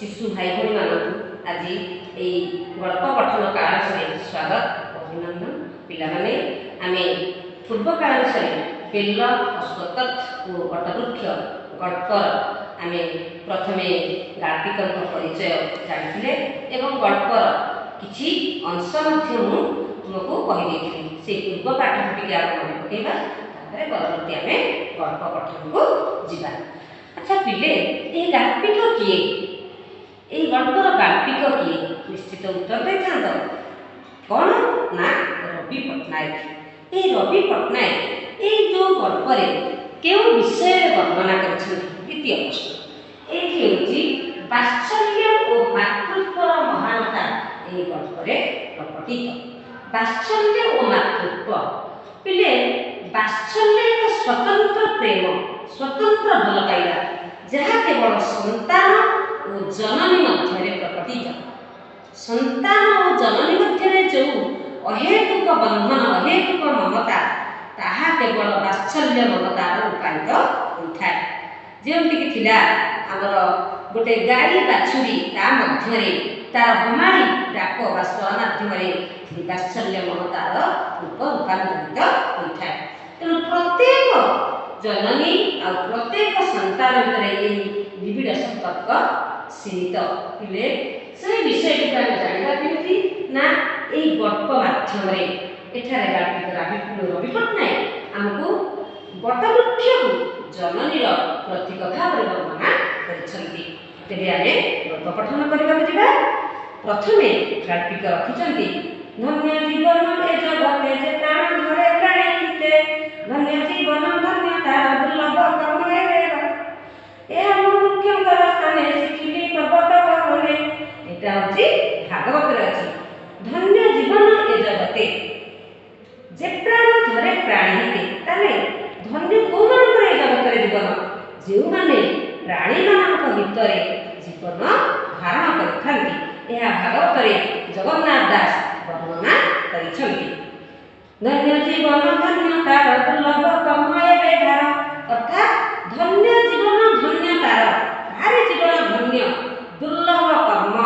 शिशु भाई भाई मानक आज ये गल्प पठन काल स्वागत अभिनंदन पिलाने आम पूर्व काल बेल अश्वत्थ और वटवृक्ष गल्पर आम प्रथम गार्पिक परिचय जानी एवं गल्पर किसी अंश तुमको कहीदे से पूर्व पाठ टी मन पकड़ा परवर्ती आम गल्प पठन को जीवा। अच्छा पिले ये गार्पिक किए ये गल्पर गार्पिक किए निश्चित उत्तर दे था कौन ना रवि पट्टनायक। ये रवि पट्टनायक ये जो गल्पर क्यों विषय वर्णना कर द्वितीय प्रश्न ये वात्सल्य और मातृत्व महानता ये गल्पर प्रकटित। वात्सल्य और मातृत्व पिले वात्सल्य एक स्वतंत्र प्रेम स्वतंत्र भल पाइबा जहाँ केवल संतान और जननी मध्य प्रकटित। संतान और जननी मध्य जो अहेतुक बंधन अहेतुक ममता ताहा केवल वात्सल्य ममतार रूपायित होता है। जमीक आमर गोटे गाई बाछुरी ता मध्य तार हमारी डाक बा स्वर माध्यम वात्सल्य ममतार रूप रूपांतरित होता है। तेणु प्रत्येक जननी और प्रत्येक संतान निबिड़ संपर्क सीमित हेले से विषय जानवा केमती ना यही गल्प माध्यम एठारे गार्पिक रवि पट्टनायक आमको वटवृक्ष जननीर प्रतीक भाव वर्णना करछंती। तेबे आमे गल्प पठन करबा प्रथमे गार्पिक रखिछंती धन्य जीवन ए जगते जे प्राण धरे प्राणी हिते धन्य जीवन धन्य तार दुर्लभ कर्म ए मुख्य स्थाने शिखिली पर्वत बने एटा होची भागवत रे अछि। धन्य जीवन ए जगते जे प्राण धरे प्राणी हिते ताले धन्य को मान करे जगत रे जीवन जे माने प्राणी मानक हितरे जीवन धारण करथांती एहा भागवत रे जगन्नाथ दास वर्णना करिछंती। धन्य जीवन धन्य तार दुर्लभ कमय बेधार अर्थात धन्य जीवन धन्य तार भारी जीवन धन्य दुर्लभ कर्म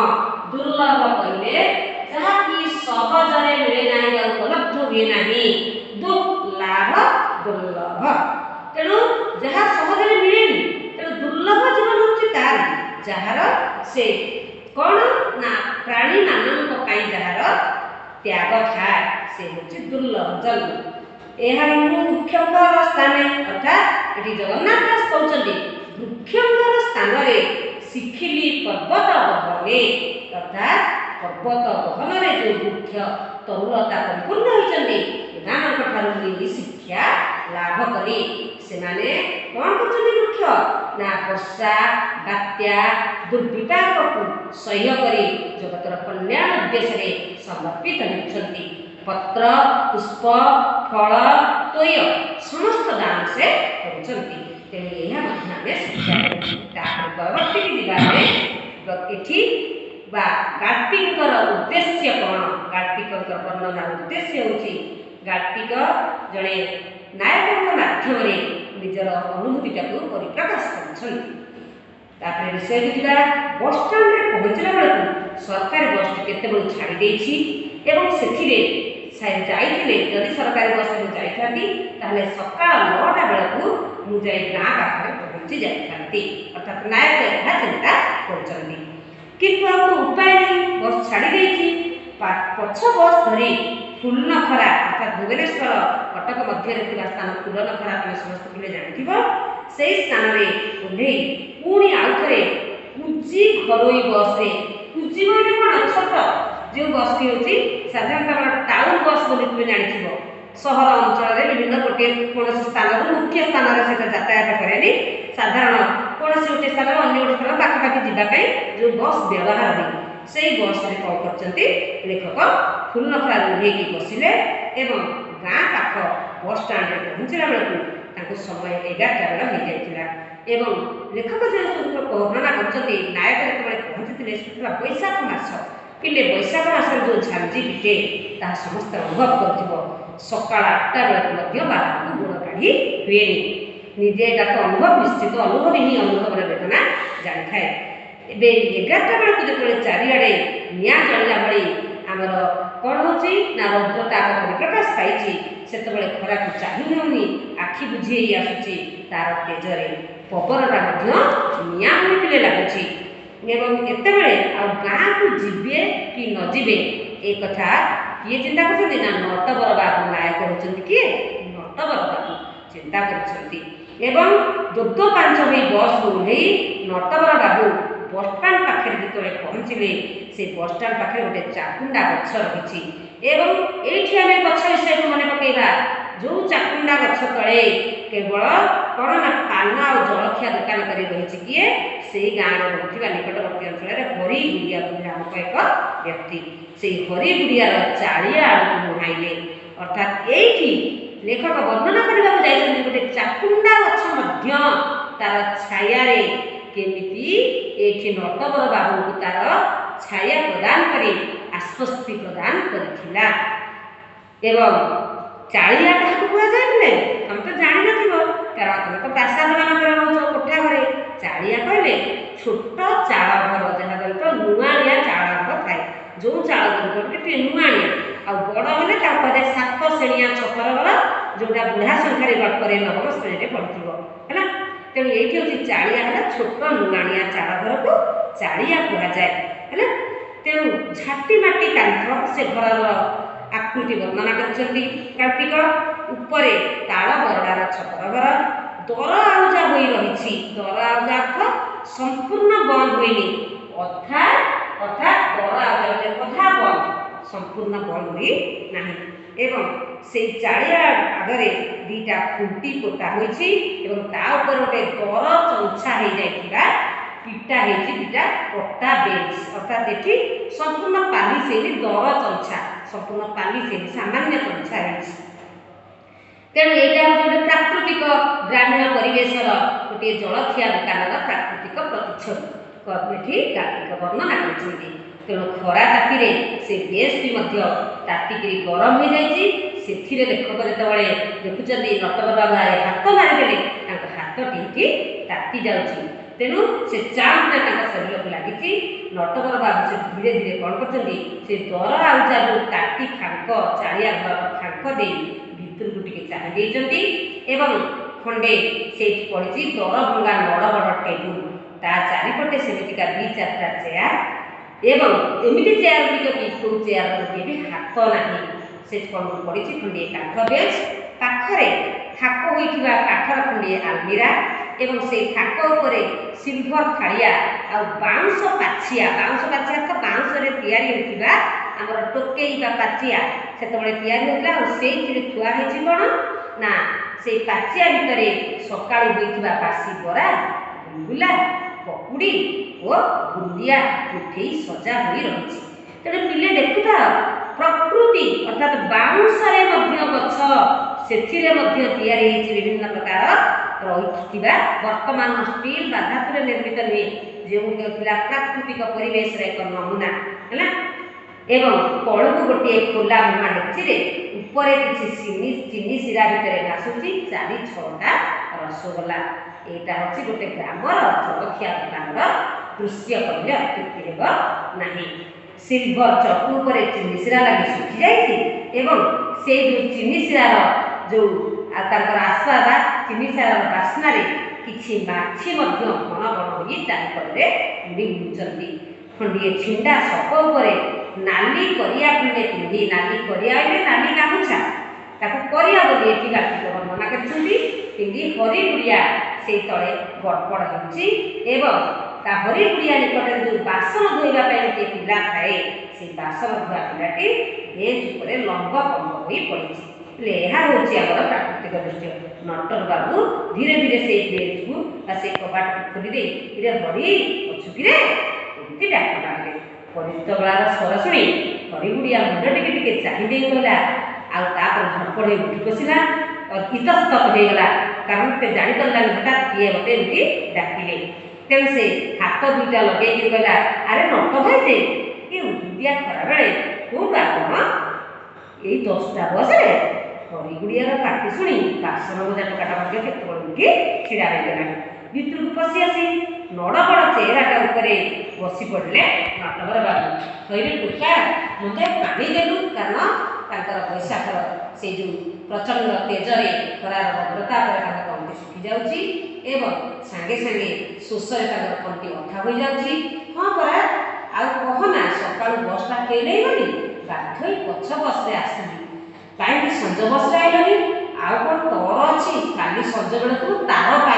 दुर्लभ कहले जहा कि सहजरे मिले नाही उपलब्ध हुए नाही दुर्लभ दुर्लभ तेणु जहा सहजरे मिलेनी तेणु दुर्लभ जीवन होची तार जहार से कौन ना प्राणी मानक पई जहार त्याग थाए से होची दुर्लभ जन्म। एहा मुख्यकर स्थाने अर्थात एटी जगन्नाथ दास कहउचंदी मुख्यकर स्थान रे शिखिली पर्वत बहने अर्थात पर्वत बहन रे जो मुख्य तरुलता परिपूर्ण होइचंदी एमानक ठारू नी शिक्षा लाभ करी से माने कोन करचंदी मुख्य ना वर्षा बात्या दुर्विपाक को सह्य करी जगतर कल्याण उद्देश्य रे समर्पित होइचंदी। पत्र पुष्प फल तोय समस्त दान से करचंती। तेणु यह मध्य शिक्षा परवर्ती दिवारे एठी बा गार्पिकर उद्देश्य कौन गार्पिकर वर्णना उद्देश्य होची गार्पिक जड़े नायक माध्यम निजर अनुभूति परिप्रकाश कर विषय बुझा बस स्टाण्ड में पहुँचला बेलू सरकारी बस केते बेलू छाड़ी देछि एवं सेथिरे जाइथिले जदि सरकारी बस में जाइथांती ताहले सकाळ 9टा बेलू मु जाई गाँ पाखरे पहुँची जाइथांती अर्थात नायक एहा चिंता करछंती किंतु अब तो उपाय नहीं बस छाड़ी देछि पछ बस धरी फुलनखरा अर्थात भुवनेश्वर कटक मध्य स्थान फुलनखरा तुम समस्त पिले जानिथिबो से स्थान रे ओल्हे पुणी आउ थरे कुजी घरोई बस रे कुजी माने कोन छोट जो बस की होची साधारणतः टाउन बस बोली तुम जानिथिबो सहर अंचल रे विभिन्न गोटे कोन स्थान मुख्य स्थान रे से यातायात करेनी साधारण कोन से गोटे स्थान अन्य गोटे स्थान पाखा पाखी जिबा पई जो बस व्यवहार होई से बस रे कौन करचंती लेखक फुलनखरा ओल्हे की बसिले एवं गाँ पाख बस स्टाण्ड रे पहुँचला बेलू तांको समय 11टा बेला हो जाइतिला एवं लेखक जो वर्णना करचंती नायक जेतबे पहुँचीथिले सेतबा बैशाख मास पिले बैशाख मास जो झांझी पिटे ता समस्त अनुभव करथिबो सकाळ 8टा बेला मध्य बाहर गुण काढी हुएनी निजे तो अनुभव निश्चित अनुभव ही अनुभव वेदना जानी थाए ଏବେ 11ଟା ବେଳକୁ ଯେତେବେଳେ ଚାରିଆଡ଼େ ନିଆଁ ଜଳିଲା ଭଳି ଆମର କ'ଣ ହେଉଛି ନା ରୌଦ୍ରତାପ ପରିପ୍ରକାଶ ପାଇଛି, ସେତେବେଳେ ଖରାକୁ ଚାହିଁ ହେଉନି, ଆଖି ବୁଝି ହେଇ ଆସୁଛି, ତାର ତେଜରେ ପବନଟା ମଧ୍ୟ ନିଆଁ ଭଳି ଲାଗୁଛି। ଏବଂ ଏତେବେଳେ ଆଉ ଗାଁକୁ ଯିବେ କି ନ ଯିବେ ଏ କଥା କିଏ ଚିନ୍ତା କରୁଛନ୍ତି ନା ନଟବର ବାବୁ ନାୟକ ହେଉଛନ୍ତି କିଏ? ନଟବର ବାବୁ ଚିନ୍ତା କରୁଛନ୍ତି। ଏବଂ ଦୋଦ ପାଞ୍ଚ ହୋଇ ବସ୍ରୁ ଓହ୍ଲେଇ ନଟବର ବାବୁ ବସଷ୍ଟାଣ୍ଡ ପାଖରେ ଯେତେବେଳେ ପହଞ୍ଚିଲେ, ସେ ବସଷ୍ଟାଣ୍ଡ ପାଖରେ ଗୋଟେ ଚାକୁଣ୍ଡା ଗଛ ରହିଛି। ଏବଂ ଏଇଠି ଆମେ ଗଛ ବିଷୟକୁ ମନେ ପକାଇବା। ଯେଉଁ ଚାକୁଣ୍ଡା ଗଛ ତଳେ କେବଳ କ'ଣ ନା ପାନ ଆଉ ଜଳଖିଆ ଦୋକାନ କରି ରହିଛି କିଏ? ସେଇ ଗାଁରେ ରହୁଥିବା ନିକଟବର୍ତ୍ତୀ ଅଞ୍ଚଳରେ ହରି ବୁଡ଼ିଆ ବୋଲି ନାମକ ଏକ ବ୍ୟକ୍ତି। ସେଇ ହରି ବୁଡ଼ିଆର ଚାଳିଆ ଆଡ଼କୁ ମୁହାଁଇଲେ। ଅର୍ଥାତ୍ ଏଇଠି ଲେଖକ ବର୍ଣ୍ଣନା କରିବାକୁ ଯାଇଛନ୍ତି ଗୋଟେ ଚାକୁଣ୍ଡା ଗଛ ମଧ୍ୟ ତାର ଛାୟାରେ କେମିତି ଏଇଠି ନଟବର ବାବୁଙ୍କୁ ତାର ଛାୟା ପ୍ରଦାନ କରି ଆଶ୍ୱସ୍ତି ପ୍ରଦାନ କରିଥିଲା। ଏବଂ ଚାଳିଆ କାହାକୁ କୁହାଯାଏ ବୋଲେ ତମେ ତ ଜାଣିନଥିବ, କାରଣ ତମେ ତ ପ୍ରାସାଦ ମାନଙ୍କରେ ରହୁଛ କୋଠା ଘରେ। ଚାଳିଆ କହିଲେ ଛୋଟ ଚାଳ ଘର, ଯାହା ତ ନୁଆଣିଆ ଚାଳ ଘର ଥାଏ। ଯେଉଁ ଚାଳ ଘର ଟିକେ ନୁଆଣିଆ ଆଉ ବଡ଼ ହେଲେ ତାକୁ କୁହାଯାଏ ସାତ ଶ୍ରେଣୀଆ ଛପର ଘର, ଯେଉଁଟା ବୁଢ଼ା ସଂଖ୍ୟାରେ ଗଳ୍ପରେ ନବମ ଶ୍ରେଣୀରେ ପଡ଼ିଥିବ ହେଲା। ତେଣୁ ଏଇଠି ହେଉଛି ଚାଳିଆ ଘର, ଛୋଟ ନୁଆଣିଆ ଚାଳ ଘରକୁ ଚାଳିଆ କୁହାଯାଏ ହେଲା। ତେଣୁ ଝାଟି ମାଟି କାନ୍ଥ, ସେ ଘରର ଆକୃତି ବର୍ଣ୍ଣନା କରିଛନ୍ତି ଗାଳ୍ପିକ। ଉପରେ ତାଳ ବରଡ଼ାର ଛପର ଘର, ଦର ଆଉଜା ହୋଇ ରହିଛି। ଦର ଆଉଜା ଅର୍ଥ ସମ୍ପୂର୍ଣ୍ଣ ବନ୍ଦ ହୋଇନି, ଅର୍ଥାତ୍ ଦର ଆଉଜା ଅଧା ବନ୍ଦ, ସମ୍ପୂର୍ଣ୍ଣ ବନ୍ଦ ହୋଇ ନାହିଁ। ଏବଂ ସେଇ ଚାଳିଆ ଆଗରେ ଦୁଇଟା ଖୁଣ୍ଟି ପୋତା ହୋଇଛି ଏବଂ ତା ଉପରେ ଗୋଟେ ଦର ଚଞ୍ଚା ହେଇଯାଇଥିବା ପିଟା ହେଇଛି ଦୁଇଟା ପଟା ବେଞ୍ଚ। ଅର୍ଥାତ୍ ଏଠି ସମ୍ପୂର୍ଣ୍ଣ ପାଲିସ ହେଇନି, ଦର ଚଞ୍ଚା ସମ୍ପୂର୍ଣ୍ଣ ପାଲିସ ହେଇନି, ସାମାନ୍ୟ ଚଞ୍ଚା ହେଇଛି। ତେଣୁ ଏଇଟା ହେଉଛି ଗୋଟେ ପ୍ରାକୃତିକ ଗ୍ରାମୀଣ ପରିବେଶର ଗୋଟିଏ ଜଳଖିଆ ଦୋକାନର ପ୍ରାକୃତିକ ପ୍ରତିଛବି ଏଠି ଗାଳ୍ପିକ ବର୍ଣ୍ଣନା କରିଛନ୍ତି। ତେଣୁ ଖରା ତାତିରେ ସେ ବେଞ୍ଚଟି ମଧ୍ୟ ତାତିକିରି ଗରମ ହୋଇଯାଇଛି। ସେଥିରେ ଲେଖକ ଯେତେବେଳେ ଦେଖୁଛନ୍ତି ନଟବର ବାବୁ ହାତ ମାରିଦେଲେ, ତାଙ୍କ ହାତଟି ଏଠି ତାତି ଯାଉଛି। ତେଣୁ ସେ ଚାଉଁକିନା ତାଙ୍କ ଶରୀରକୁ ଲାଗିଛି। ନଟବର ବାବୁ ସେ ଧୀରେ ଧୀରେ କ'ଣ କରୁଛନ୍ତି, ସେ ଦର ଆଉଜା ଯେଉଁ ତାଟି ଫାଙ୍କ ଚାଳିଆ ଘରର ଫାଙ୍କ ଦେଇ ଭିତରକୁ ଟିକେ ଚାହିଁ ଦେଇଛନ୍ତି। ଏବଂ ଖଣ୍ଡେ ସେଇଠି ପଡ଼ିଛି ଦର ଭଙ୍ଗା ବଡ଼ ବଡ଼ ଟେବୁଲ, ତା ଚାରିପଟେ ସେମିତିକା 2-4ଟା ଚେୟାର। ଏବଂ ଏମିତି ଚେୟାର ଗୁଡ଼ିକ ବି କେଉଁ ଚେୟାର ଗୋଟିଏ ବି ହାତ ନାହିଁ। ସେ କ'ଣ ପଡ଼ିଛି ଖଣ୍ଡିଏ କାଠ ବେଞ୍ଚ, ପାଖରେ ଥାକ ହୋଇଥିବା କାଠର ଖଣ୍ଡିଏ ଆଲମିରା ଏବଂ ସେଇ ଥାକ ଉପରେ ସିଲଭର ଥାଳିଆ ଆଉ ବାଉଁଶ ପାଛିଆ ତ ବାଉଁଶରେ ତିଆରି ହୋଇଥିବା ଆମର ଟୋକେଇ ବା ପାଚିଆ ସେତେବେଳେ ତିଆରି ହୋଇଥିଲା। ଆଉ ସେଇଥିରେ ଥୁଆ ହେଇଛି କ'ଣ ନା ସେଇ ପାଚିଆ ଭିତରେ ସକାଳୁ ହୋଇଥିବା ବାସି ବରା, ଗୁଲଗୁଲା, ପକୁଡ଼ି ଓ ବୁନ୍ଦିଆ ଉଠେଇ ସଜା ହୋଇ ରହିଛି। ତେଣୁ ପିଲେ ଦେଖୁଥାଅ, ପ୍ରକୃତି ଅର୍ଥାତ୍ ବାଉଁଶରେ ମଧ୍ୟ ଗଛ, ସେଥିରେ ମଧ୍ୟ ତିଆରି ହେଇଛି ବିଭିନ୍ନ ପ୍ରକାର ରହିଥିବା ବର୍ତ୍ତମାନ ଷ୍ଟିଲ୍ ବା ଧାତୁରେ ନିର୍ମିତ ନୁହେଁ, ଯେଉଁଗୁଡ଼ିକ ଥିଲା ପ୍ରାକୃତିକ ପରିବେଶର ଏକ ନମୁନା ହେଲା। ଏବଂ ତଳକୁ ଗୋଟିଏ ଖୋଲା ମୁହାଁ ଡେକ୍ଚିରେ ଉପରେ କିଛି ଚିନି ଶିରା ଭିତରେ ଭାସୁଛି 4-6ଟା ରସଗୋଲା। ଏଇଟା ହେଉଛି ଗୋଟେ ଗ୍ରାମର ଜଳଖିଆ ଦୋକାନର ଦୃଶ୍ୟ କହିଲେ ଅତ୍ୟୁକ୍ତି ହେବ ନାହିଁ। ସିଲଭର ଚଟୁ ଉପରେ ଚିନି ଶିରା ଲାଗି ଶୁଖିଯାଇଛି ଏବଂ ସେଇ ଯେଉଁ ଚିନି ଶିରାର ଯେଉଁ ତାଙ୍କର ଆସ୍ୱାଦ, ଚିନି ଶିରାର ବାସ୍ନାରେ କିଛି ମାଛି ମଧ୍ୟ ବଣ ବଣ ହୋଇ ଚାରିପଟରେ ଉଡ଼ି ବୁଲୁଛନ୍ତି। ଖଣ୍ଡିଏ ଛିଣ୍ଡା ସପ ଉପରେ ନାଲି କରିଆ ଖଣ୍ଡେ ପିନ୍ଧି, ନାଲି କରିଆ ହେଲେ ନାଲି ଗାମୁଛା, ତାକୁ କରିଆ ବୋଲି ଏଠି ଗାଳ୍ପିକ ବର୍ଣ୍ଣନା କରିଛନ୍ତି, ପିନ୍ଧି ହରି ବୁଡ଼ିଆ ସେଇ ତଳେ ଗଡ଼ପଡ଼ ହେଉଛି। ଏବଂ ତା ହରି ବୁଡ଼ିଆ ନିକଟରେ ଯେଉଁ ବାସନ ଧୋଇବା ପାଇଁ ଗୋଟିଏ ପିଲା ଥାଏ, ସେଇ ବାସନ ଧୋଇବା ପିଲାଟି ବେଞ୍ଚ ଉପରେ ଲମ୍ବ କମ୍ବ ହୋଇ ପଡ଼ିଛି। ଏହା ହେଉଛି ଆମର ପ୍ରାକୃତିକ ଦୃଶ୍ୟ। ନଟବର ବାବୁ ଧୀରେ ଧୀରେ ସେଇ ବେଞ୍ଚକୁ ବା ସେଇ କବାଟକୁ ଖୋଲି ଦେଇ ଇରେ ହରି ଅଛୁ କିରେ ଏମିତି ଡାକ ମାରିଲେ। ପରିତବଳାର ସ୍ୱର ଶୁଣି ହରି ବୁଡ଼ିଆ ମୁଣ୍ଡ ଟିକେ ଟିକେ ଚାହିଁ ଦେଇ ଗଲା, ଆଉ ତାପରେ ଝଟପଟ ହେଇ ଉଠି ବସିଲା, ଇତସ୍ତତ ହେଇଗଲା, କାରଣ ସେ ଜାଣିପାରିଲାନି ହଠାତ୍ କିଏ ମୋତେ ଏମିତି ଡାକିଲେ। ତେଣୁ ସେ ହାତ ଦୁଇଟା ଲଗେଇକି କହିଲା, ଆରେ ନଟ ଭାଇଟେ, ଏ ଉଦୁଦିଆ ଖରାବେଳେ କୋଉଠୁ ଆପଣ? ଏଇ 10ଟା ବସରେ। ହରି ବୁଡ଼ିଆର ପାଟି ଶୁଣି ବାସନ ମଜା ଟୋକାଟା ମଧ୍ୟ କେତେବେଳେ ଉଠି ଛିଡ଼ା ହେଇଗଲାଣି। ଭିତରକୁ ପଶି ଆସି ନଡ଼ବଡ଼ ଚେହେରାଟା ଉପରେ ବସି ପଡ଼ିଲେ ନଟବର ବାବୁ। କହିଲେ ଟୋକା ମୋତେ ପାଣି ଦେଲୁ, କାରଣ ତାଙ୍କର ବୈଶାଖର ସେ ଯେଉଁ ପ୍ରଚଣ୍ଡ ତେଜରେ ଖରାର ବକ୍ରତାପରେ ତାଙ୍କ ତଣ୍ଟି ଶୁଖି ଯାଉଛି ଏବଂ ସାଙ୍ଗେ ସାଙ୍ଗେ ଶୋଷରେ ତାଙ୍କର ତଣ୍ଟି ଅଠା ହୋଇଯାଉଛି। ହଁ ପରା, ଆଉ କହନା, ସକାଳୁ ବସ୍ଟା ଫେଲ୍ ହେଇଗଲି, ବାଧ୍ୟ ହୋଇ ପଛ ବସ୍ରେ ଆସିଲି। କାହିଁକି ସଞ୍ଜ ବସ୍ରେ ଆଇଲନି? ଆଉ କ'ଣ ତର ଅଛି? କାଲି ସଞ୍ଜ ବେଳକୁ ତାର ପାଇ